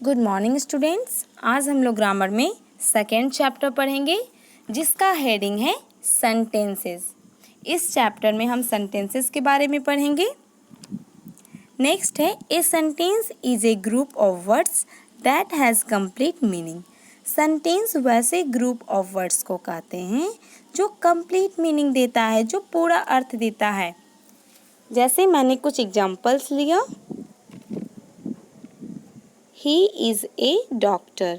Good morning students. आज हम लोग ग्रामर में सेकेंड चैप्टर पढ़ेंगे जिसका हेडिंग है सेंटेंसेस। इस चैप्टर में हम सेंटेंसेस के बारे में पढ़ेंगे। नेक्स्ट है a sentence is a group of words that has complete meaning. Sentence वैसे ग्रुप ऑफ वर्ड्स को कहते हैं जो कंप्लीट मीनिंग देता है, जो पूरा अर्थ देता है। जैसे मैंने कुछ एग्जाम्पल्स लिया, He is a doctor।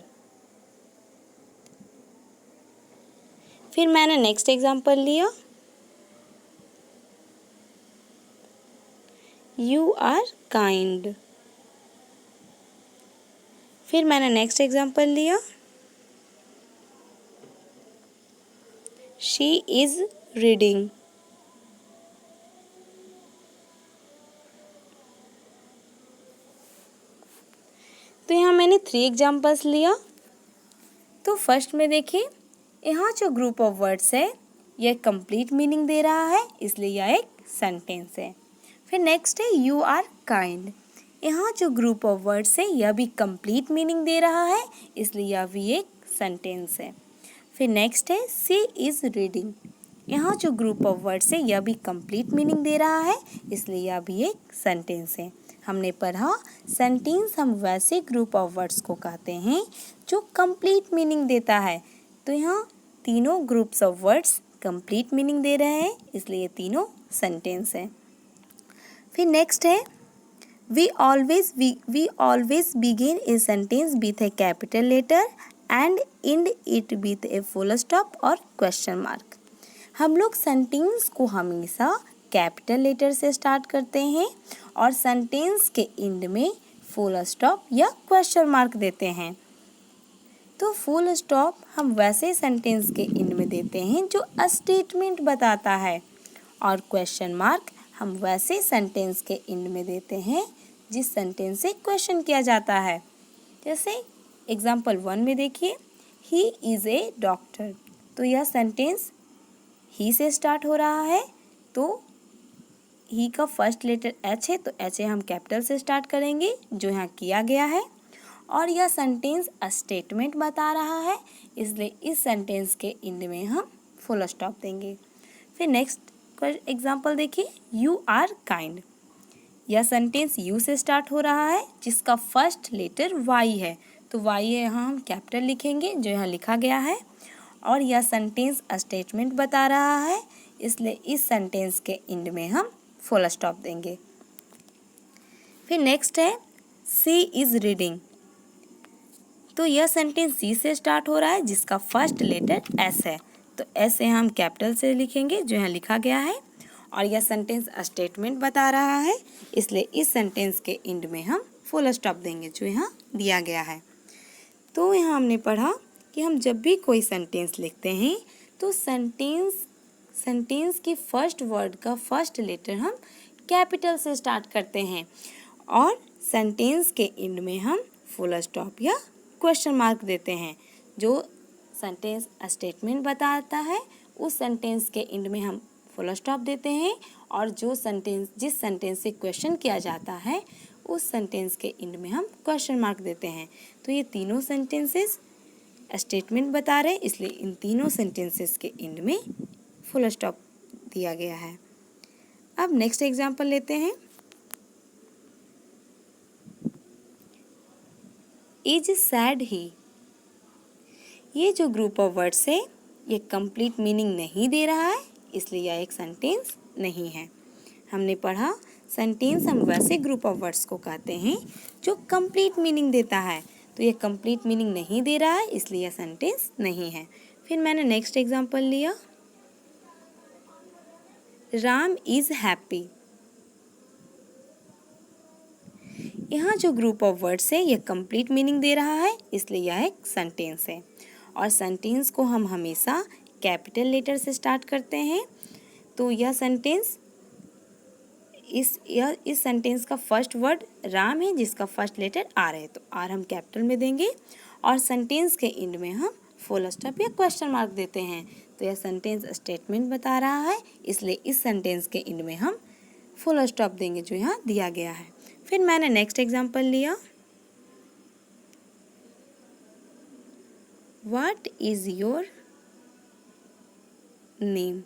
फिर मैंने नेक्स्ट एग्जाम्पल लिया, You are kind। फिर मैंने नेक्स्ट एग्जाम्पल लिया, She is reading। तो यहाँ मैंने 3 एग्जाम्पल्स लिया। तो फर्स्ट में देखिए, यहाँ जो ग्रुप ऑफ वर्ड्स है यह कंप्लीट मीनिंग दे रहा है, इसलिए यह एक सेंटेंस है। फिर नेक्स्ट है यू आर काइंड। यहाँ जो ग्रुप ऑफ वर्ड्स है यह भी कंप्लीट मीनिंग दे रहा है, इसलिए यह भी एक सेंटेंस है। फिर नेक्स्ट है सी इज रीडिंग। यहाँ जो ग्रुप ऑफ वर्ड्स है यह भी कंप्लीट मीनिंग दे रहा है, इसलिए यह भी एक सेंटेंस है। हमने पढ़ा सेंटेंस हम वैसे ग्रुप ऑफ वर्ड्स को कहते हैं जो कंप्लीट मीनिंग देता है। तो यहाँ तीनों groups of words complete meaning दे रहे हैं, इसलिए ये तीनों सेंटेंस है। फिर नेक्स्ट है we always begin a sentence with a capital letter and end it with a full stop और क्वेश्चन मार्क। हम लोग सेंटेंस को हमेशा कैपिटल लेटर से स्टार्ट करते हैं और सेंटेंस के एंड में फुल स्टॉप या क्वेश्चन मार्क देते हैं। तो फुल स्टॉप हम वैसे सेंटेंस के एंड में देते हैं जो स्टेटमेंट बताता है, और क्वेश्चन मार्क हम वैसे सेंटेंस के एंड में देते हैं जिस सेंटेंस से क्वेश्चन किया जाता है। जैसे एग्जाम्पल 1 में देखिए, ही इज़ ए डॉक्टर। तो यह सेंटेंस ही से स्टार्ट हो रहा है, तो ही का फर्स्ट लेटर एच है, तो एच हम कैपिटल से स्टार्ट करेंगे जो यहाँ किया गया है। और यह सेंटेंस स्टेटमेंट बता रहा है, इसलिए इस सेंटेंस के एंड में हम फुल स्टॉप देंगे। फिर नेक्स्ट एग्जांपल देखिए, यू आर काइंड। यह सेंटेंस यू से स्टार्ट हो रहा है जिसका फर्स्ट लेटर वाई है, तो वाई यहाँ हम कैपिटल लिखेंगे जो यहाँ लिखा गया है। और यह सेंटेंस स्टेटमेंट बता रहा है, इसलिए इस सेंटेंस के एंड में हम फुल स्टॉप देंगे। फिर नेक्स्ट है सी इज़ रीडिंग। तो यह सेंटेंस सी से स्टार्ट हो रहा है जिसका फर्स्ट लेटर एस है, तो एस यहाँ हम कैपिटल से लिखेंगे जो यहाँ लिखा गया है। और यह सेंटेंस स्टेटमेंट बता रहा है, इसलिए इस सेंटेंस के एंड में हम फुल स्टॉप देंगे जो यहाँ दिया गया है। तो यहाँ हमने पढ़ा कि हम जब भी कोई सेंटेंस लिखते हैं तो सेंटेंस की फर्स्ट वर्ड का फर्स्ट लेटर हम कैपिटल से स्टार्ट करते हैं और सेंटेंस के एंड में हम फुल स्टॉप या क्वेश्चन मार्क देते हैं। जो सेंटेंस स्टेटमेंट बताता है उस सेंटेंस के एंड में हम फुल स्टॉप देते हैं, और जिस सेंटेंस से क्वेश्चन किया जाता है उस सेंटेंस के एंड में हम क्वेश्चन मार्क देते हैं। तो ये तीनों सेंटेंसेस स्टेटमेंट बता रहे हैं, इसलिए इन तीनों सेंटेंसेस के एंड में फुल स्टॉप दिया गया है। अब नेक्स्ट एग्जांपल लेते हैं, इज सैड ही। ये जो ग्रुप ऑफ वर्ड्स है ये कंप्लीट मीनिंग नहीं दे रहा है, इसलिए यह एक सेंटेंस नहीं है। हमने पढ़ा सेंटेंस हम वैसे ग्रुप ऑफ वर्ड्स को कहते हैं जो कंप्लीट मीनिंग देता है, तो ये कंप्लीट मीनिंग नहीं दे रहा है, इसलिए यह सेंटेंस नहीं है। फिर मैंने नेक्स्ट एग्जांपल लिया, राम इज हैप्पी। यहाँ जो ग्रुप ऑफ वर्ड्स है ये कंप्लीट मीनिंग दे रहा है, इसलिए यह एक सेंटेंस है। और सेंटेंस को हम हमेशा कैपिटल लेटर से स्टार्ट करते हैं, तो यह सेंटेंस इस सेंटेंस का फर्स्ट वर्ड राम है जिसका फर्स्ट लेटर आर है, तो आर हम कैपिटल में देंगे और सेंटेंस के एंड में हम फुल स्टॉप या क्वेश्चन मार्क देते हैं। तो यह सेंटेंस स्टेटमेंट बता रहा है, इसलिए इस सेंटेंस के एंड में हम फुल स्टॉप देंगे जो यहाँ दिया गया है। फिर मैंने नेक्स्ट एग्जांपल लिया, व्हाट इज योर नेम।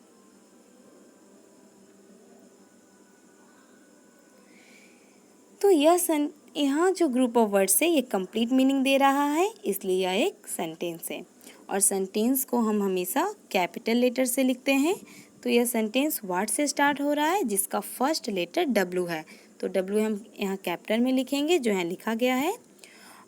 तो यहाँ जो ग्रुप ऑफ वर्ड्स है ये कंप्लीट मीनिंग दे रहा है, इसलिए यह एक सेंटेंस है। और सेंटेंस को हम हमेशा कैपिटल लेटर से लिखते हैं। तो यह सेंटेंस व्हाट से स्टार्ट हो रहा है, जिसका फर्स्ट लेटर डब्ल्यू है। तो डब्ल्यू हम यहाँ कैपिटल में लिखेंगे, जो यहाँ लिखा गया है।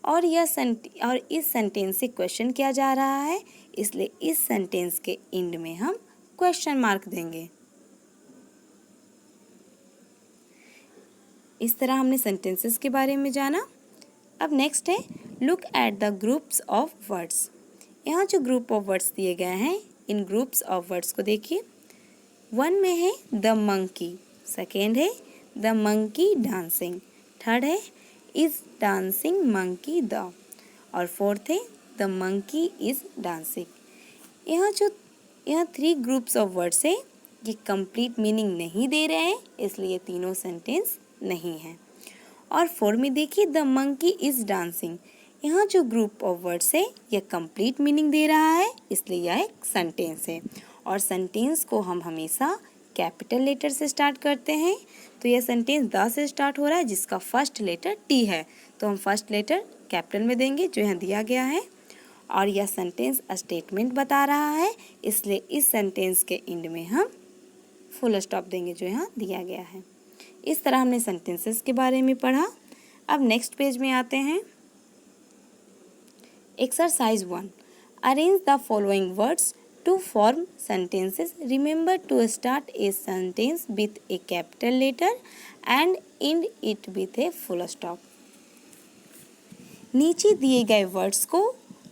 और इस सेंटेंस से क्वेश्चन किया जा रहा है, इसलिए इस सेंटेंस के एंड में हम क्वेश्चन मार्क देंगे। इस तरह हमने सेंटेंसेस के बारे में जाना। अब नेक्स्ट है look at the groups of words. यहाँ जो ग्रुप ऑफ वर्ड्स दिए गए हैं, इन ग्रुप्स ऑफ वर्ड्स को देखिए। 1 में है द मंकी, सेकेंड है द मंकी डांसिंग, थर्ड है इज डांसिंग मंकी द, और फोर्थ है द मंकी इज डांसिंग। यहाँ 3 ग्रुप्स ऑफ वर्ड्स है, ये कंप्लीट मीनिंग नहीं दे रहे हैं, इसलिए तीनों सेंटेंस नहीं है। और 4 में देखिए द मंकी इज डांसिंग, यहाँ जो ग्रुप ऑफ वर्ड्स है यह कंप्लीट मीनिंग दे रहा है, इसलिए यह एक सेंटेंस है। और सेंटेंस को हम हमेशा कैपिटल लेटर से स्टार्ट करते हैं। तो यह सेंटेंस द से स्टार्ट हो रहा है, जिसका फर्स्ट लेटर टी है, तो हम फर्स्ट लेटर कैपिटल में देंगे, जो यहाँ दिया गया है। और यह सेंटेंस स्टेटमेंट बता रहा है, इसलिए इस सेंटेंस के एंड में हम फुल स्टॉप देंगे, जो यहाँ दिया गया है। इस तरह हमने सेंटेंसेस के बारे में पढ़ा। अब नेक्स्ट पेज में आते हैं। Exercise 1, arrange the following words to form sentences. Remember to start a sentence with a capital letter and end it with a full stop. नीचे दिए गए वर्ड्स को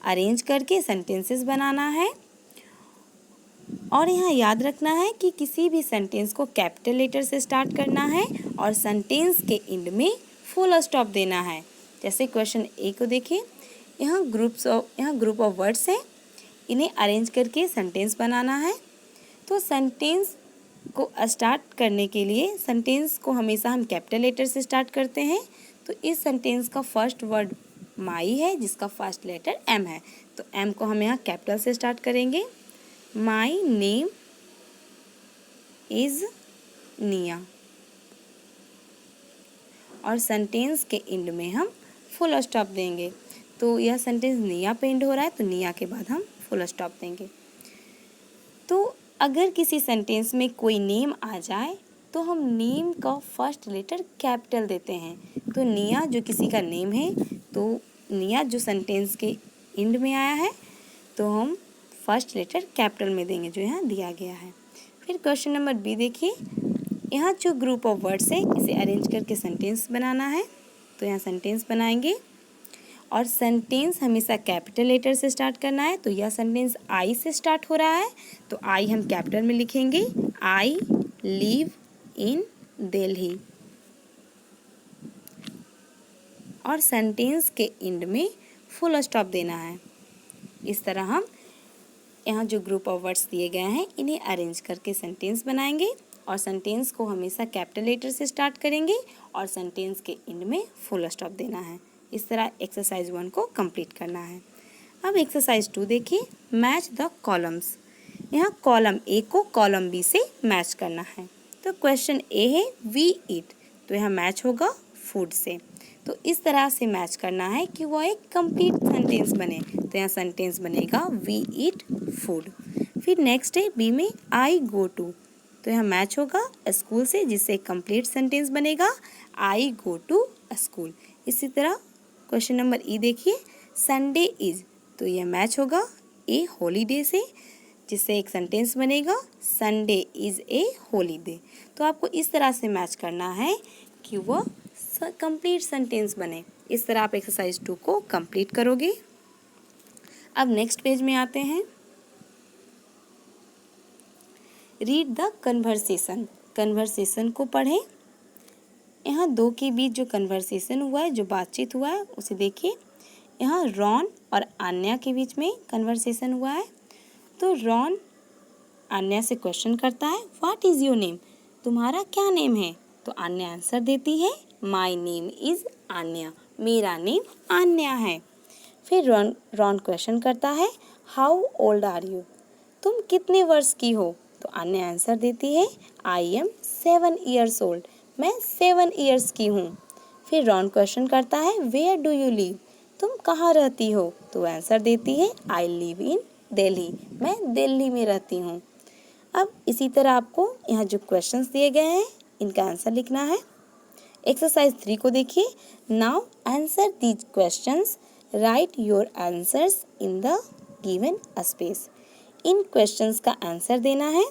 अरेंज करके सेंटेंसेस बनाना है। और यहाँ याद रखना है कि किसी भी सेंटेंस को कैपिटल लेटर से स्टार्ट करना है और सेंटेंस के एंड में फुल स्टॉप देना है। जैसे क्वेश्चन ए को देखिए, यहाँ ग्रुप ऑफ वर्ड्स हैं, इन्हें अरेंज करके सेंटेंस बनाना है। तो सेंटेंस को स्टार्ट करने के लिए सेंटेंस को हमेशा हम कैपिटल लेटर से स्टार्ट करते हैं। तो इस सेंटेंस का फर्स्ट वर्ड माई है, जिसका फर्स्ट लेटर एम है, तो एम को हम यहाँ कैपिटल से स्टार्ट करेंगे। My name is निया, और सेंटेंस के एंड में हम फुल स्टॉप देंगे। तो यह सेंटेंस निया पे एंड हो रहा है, तो निया के बाद हम फुल स्टॉप देंगे। तो अगर किसी सेंटेंस में कोई नेम आ जाए तो हम नेम का फर्स्ट लेटर कैपिटल देते हैं। तो निया जो किसी का नेम है, तो निया जो सेंटेंस के एंड में आया है, तो हम फर्स्ट लेटर कैपिटल में देंगे, जो यहाँ दिया गया है। फिर क्वेश्चन नंबर बी देखिए, यहाँ जो ग्रुप ऑफ वर्ड्स है इसे अरेंज करके सेंटेंस बनाना है। तो यहाँ सेंटेंस बनाएंगे और सेंटेंस हमेशा कैपिटल लेटर से स्टार्ट करना है। तो यह सेंटेंस आई से स्टार्ट हो रहा है, तो आई हम कैपिटल में लिखेंगे। आई लिव इन दिल्ली, और सेंटेंस के एंड में फुल स्टॉप देना है। इस तरह हम यहाँ जो ग्रुप ऑफ वर्ड्स दिए गए हैं इन्हें अरेंज करके सेंटेंस बनाएंगे और सेंटेंस को हमेशा कैपिटल लेटर से स्टार्ट करेंगे और सेंटेंस के एंड में फुल स्टॉप देना है। इस तरह एक्सरसाइज 1 को कंप्लीट करना है। अब एक्सरसाइज 2 देखिए, मैच द कॉलम्स। यहाँ कॉलम ए को कॉलम बी से मैच करना है। तो क्वेश्चन ए है वी ईट, तो यहाँ मैच होगा फूड से। तो इस तरह से मैच करना है कि वो एक कंप्लीट सेंटेंस बने। तो यहाँ सेंटेंस बनेगा वी ईट फूड। फिर नेक्स्ट है बी में आई गो टू, तो यहाँ मैच होगा स्कूल से, जिससे कंप्लीट सेंटेंस बनेगा आई गो टू स्कूल। इसी तरह क्वेश्चन नंबर ई देखिए, संडे इज, तो यह मैच होगा ए हॉलीडे से, जिससे एक सेंटेंस बनेगा संडे इज ए हॉलीडे। तो आपको इस तरह से मैच करना है कि वह कंप्लीट सेंटेंस बने। इस तरह आप एक्सरसाइज 2 को कंप्लीट करोगे। अब नेक्स्ट पेज में आते हैं। रीड द कन्वर्सेशन, कन्वर्सेशन को पढ़ें। यहाँ दो के बीच जो कन्वर्सेशन हुआ है, जो बातचीत हुआ है, उसे देखिए। यहाँ रॉन और आन्या के बीच में कन्वर्सेशन हुआ है। तो रॉन आन्या से क्वेश्चन करता है, व्हाट इज़ योर नेम, तुम्हारा क्या नेम है। तो आन्या आंसर देती है, माई नेम इज़ आन्या, मेरा नेम आन्या है। फिर रॉन क्वेश्चन करता है हाउ ओल्ड आर यू, तुम कितने वर्ष की हो। तो अन्य आंसर देती है आई एम 7 years old, मैं 7 years की हूँ। फिर रॉन क्वेश्चन करता है वेयर डू यू लिव, तुम कहाँ रहती हो। तो आंसर देती है आई लिव इन दिल्ली, मैं दिल्ली में रहती हूँ। अब इसी तरह आपको यहाँ जो क्वेश्चंस दिए गए हैं इनका आंसर लिखना है। एक्सरसाइज 3 को देखिए। Now answer these questions, right your answers in the given space. In questions का आंसर देना है,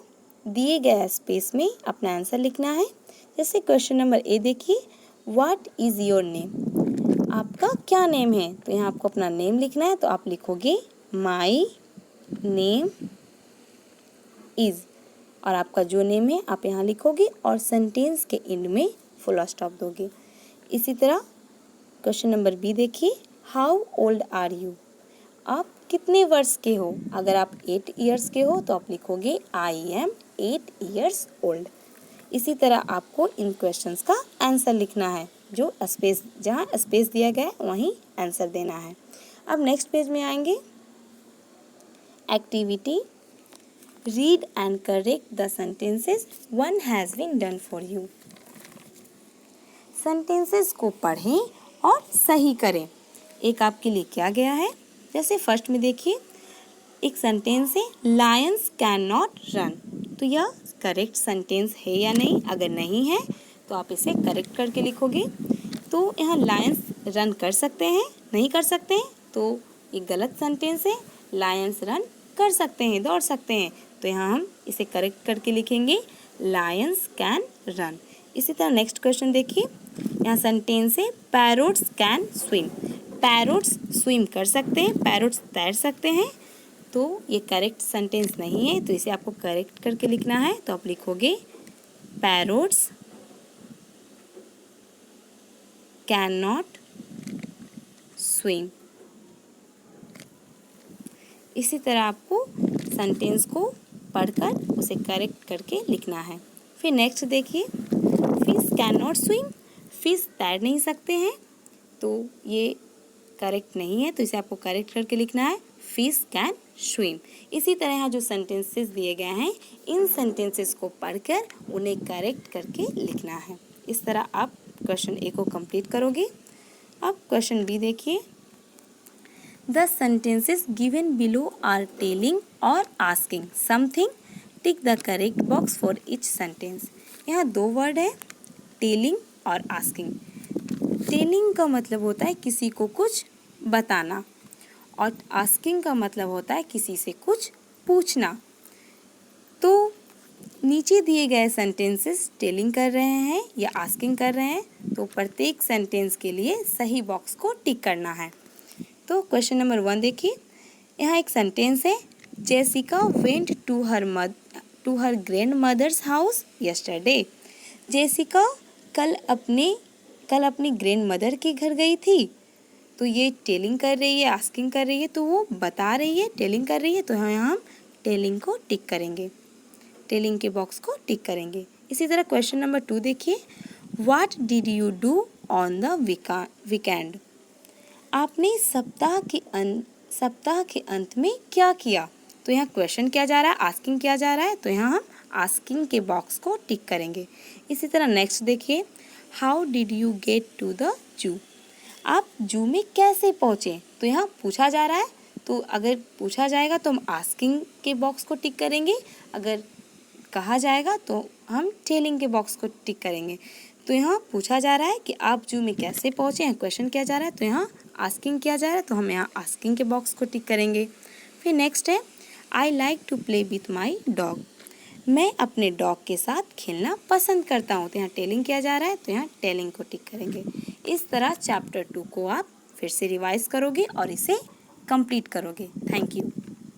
दिए गए स्पेस में अपना आंसर लिखना है। जैसे क्वेश्चन नंबर ए देखिए, व्हाट इज़ योर नेम, आपका क्या नेम है। तो यहाँ आपको अपना नेम लिखना है, तो आप लिखोगे माई नेम इज़, और आपका जो नेम है आप यहाँ लिखोगे और सेंटेंस के एंड में फुल स्टॉप दोगे। इसी तरह क्वेश्चन नंबर बी देखिए, हाउ ओल्ड आर यू, आप कितने वर्ष के हो। अगर आप 8 years के हो तो आप लिखोगे आई एम 8 years old। इसी तरह आपको इन क्वेश्चंस का आंसर लिखना है, जो स्पेस जहाँ स्पेस दिया गया है वहीं आंसर देना है। अब नेक्स्ट पेज में आएंगे। Activity, read and correct the sentences one has been done for you. Sentences को पढ़ें और सही करें। एक आपके लिए क्या गया है, जैसे फर्स्ट में देखिए एक सेंटेंस है लायंस कैन नॉट रन। तो यह करेक्ट सेंटेंस है या नहीं, अगर नहीं है तो आप इसे करेक्ट करके लिखोगे। तो यहाँ लायंस रन कर सकते हैं, नहीं कर सकते हैं, तो ये गलत सेंटेंस है। लायंस रन कर सकते हैं, दौड़ सकते हैं, तो यहाँ हम इसे करेक्ट करके लिखेंगे लायंस कैन रन। इसी तरह नेक्स्ट क्वेश्चन देखिए, यहाँ सेंटेंस है parrots can swim. Parrots swim कर सकते हैं, पैरोट्स तैर सकते हैं, तो ये करेक्ट सेंटेंस नहीं है, तो इसे आपको करेक्ट करके लिखना है। तो आप लिखोगे पैरोट्स कैन नॉट स्विम। इसी तरह आपको सेंटेंस को पढ़कर उसे करेक्ट करके लिखना है। फिर नेक्स्ट देखिए, fish can not swim, fish तैर नहीं सकते हैं, तो ये करेक्ट नहीं है, तो इसे आपको करेक्ट करके लिखना है फिश कैन स्विम। इसी तरह यहाँ जो सेंटेंसेस दिए गए हैं इन सेंटेंसेस को पढ़कर उन्हें करेक्ट करके लिखना है। इस तरह आप क्वेश्चन ए को कंप्लीट करोगे। अब क्वेश्चन बी देखिए, the sentences given below are telling or asking something, tick the correct box for each sentence. यहाँ दो वर्ड है टेलिंग और आस्किंग। टेलिंग का मतलब होता है किसी को कुछ बताना और आस्किंग का मतलब होता है किसी से कुछ पूछना। तो नीचे दिए गए सेंटेंसेस टेलिंग कर रहे हैं या आस्किंग कर रहे हैं, तो प्रत्येक सेंटेंस के लिए सही बॉक्स को टिक करना है। तो क्वेश्चन नंबर 1 देखिए, यहाँ एक सेंटेंस है Jessica went to her grandmother's house yesterday. Jessica कल अपनी ग्रैंड मदर के घर गई थी। तो ये टेलिंग कर रही है, आस्किंग कर रही है, तो वो बता रही है, टेलिंग कर रही है, तो यहाँ हम टेलिंग को टिक करेंगे, टेलिंग के बॉक्स को टिक करेंगे। इसी तरह क्वेश्चन नंबर 2 देखिए, what did you do on the weekend. आपने सप्ताह के अंत में क्या किया। तो यहाँ क्वेश्चन किया जा रहा है, आस्किंग किया जा रहा है, तो यहाँ हम आस्किंग के बॉक्स को टिक करेंगे। इसी तरह नेक्स्ट देखिए, how did you get to the zoo. आप जू में कैसे पहुँचे। तो यहाँ पूछा जा रहा है, तो अगर पूछा जाएगा तो हम आस्किंग के बॉक्स को टिक करेंगे, अगर कहा जाएगा तो हम टेलिंग के बॉक्स को टिक करेंगे। तो यहाँ पूछा जा रहा है कि आप जू में कैसे पहुँचे हैं, क्वेश्चन किया जा रहा है, तो यहाँ आस्किंग किया जा रहा है, तो हम यहाँ आस्किंग के बॉक्स को टिक करेंगे। फिर नेक्स्ट है, I like to play with my dog. मैं अपने डॉग के साथ खेलना पसंद करता हूँ। तो यहाँ टेलिंग किया जा रहा है, तो यहाँ टेलिंग को टिक करेंगे। इस तरह चैप्टर 2 को आप फिर से रिवाइज करोगे और इसे कंप्लीट करोगे। Thank you.